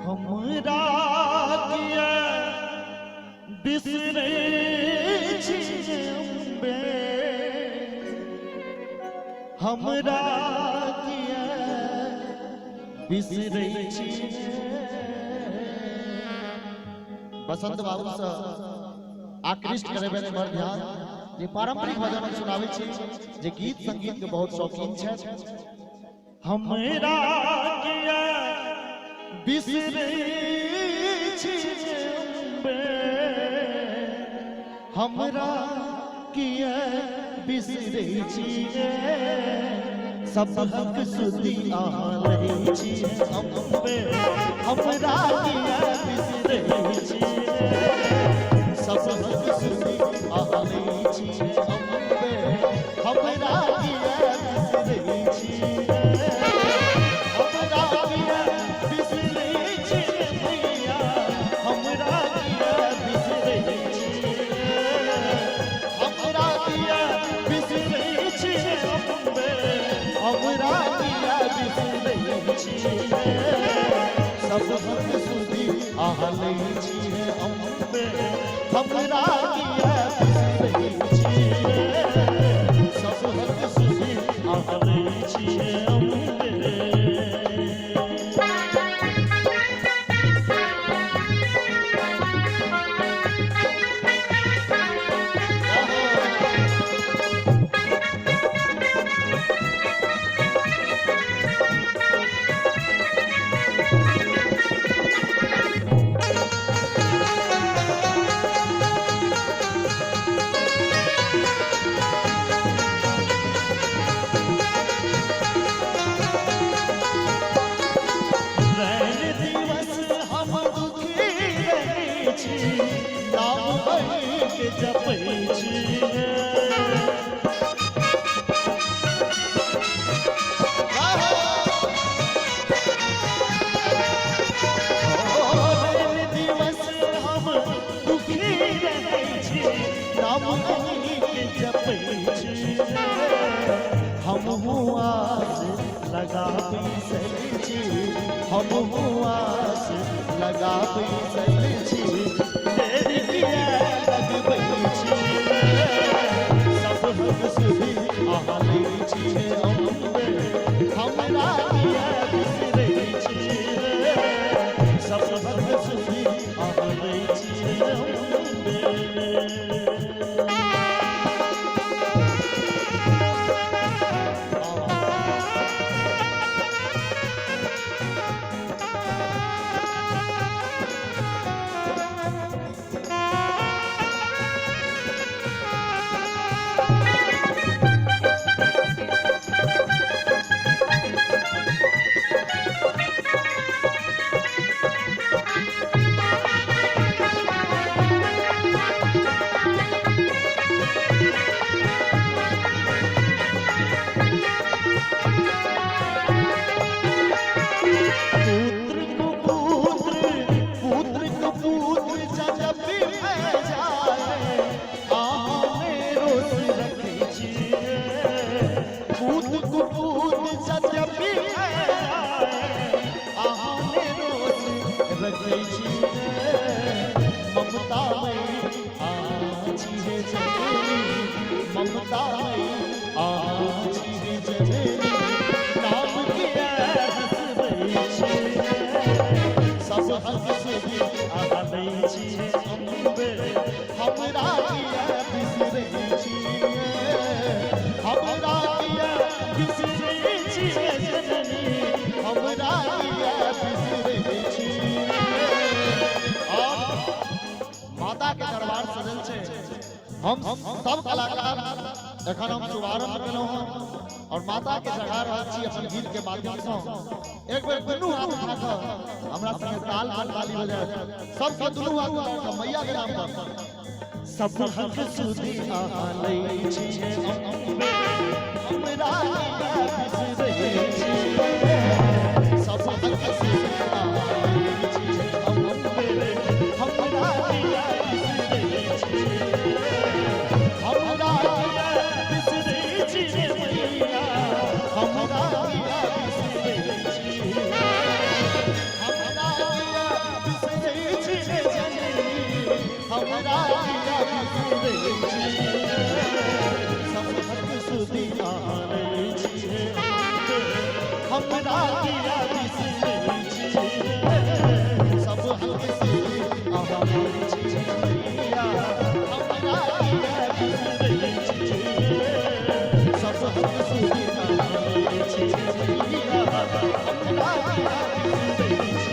हमरा किया बिसरे छी अम्बे, हमरा किया बिसरे छी। बसंत बाबू से आकृष्ट करे बेर बड़ ध्यान जे पारंपरिक भजन सुनावे छी, जे गीत संगीत के बहुत शौकीन छै। हमरा किया बिसरे छी अम्बे, हमरा किया बिसरे छी, सबहक सुधी आलै छी अम्बे, हमरा किया बिसरे छी, सबहक सुधी आलै छी अम्बे, हमरा किया बिसरे छी, हमरा किया बिसरे छी मैया, हमरा किया बिसरे छी, हमरा किया बिसरे छी अम्बे, हमरा किया बिसरे छी, सबहक सुधी आलै छी अम्बे, हमरा किया बिसरे छी, सबहक सुधी आलै छी अम्बे। हम आस लगा बैसल छी, हम आस लगा बैसल छी, देर किया लगबै छी, सबहक सुधी आलै छी अम्बे, हमरा किया बिसरे छी, सबहक सुधी आलै छी अम्बे। ममता ममता आछि जननी, नाम किया हसबै छी, सबहक सुधी आलै छी अम्बे, हमरा किया बिसरे छी, हमरा किया बिसरे छी जननी, हमरा किया बिसरे छी। माता के दरबार सजल छै, हम सब कलाकार एखन हम शुभारंभ केलहुँ हँ और माता के चढ़ा रहल छी अपन गीत के माध्यम से। एक बेर दुनू हाथ उठा कऽ हमरा संगे ताल पर ताली बजाय सबके दुनू हाथ उठा कऽ मैया के नाम पर सबहक सुधी आलै छी अम्बे, हमरा किया बिसरे छी, सबहक सुधी आलै छी अम्बे, हमरा किया बिसरे छी, हमरा किया बिसरे छी मैया, हमरा किया बिसरे छी, हमरा किया किया बिसरी सब हमसे अहम छिया हमरा किया बिसरी सब हमसे अहम छिया हमरा किया बिसरी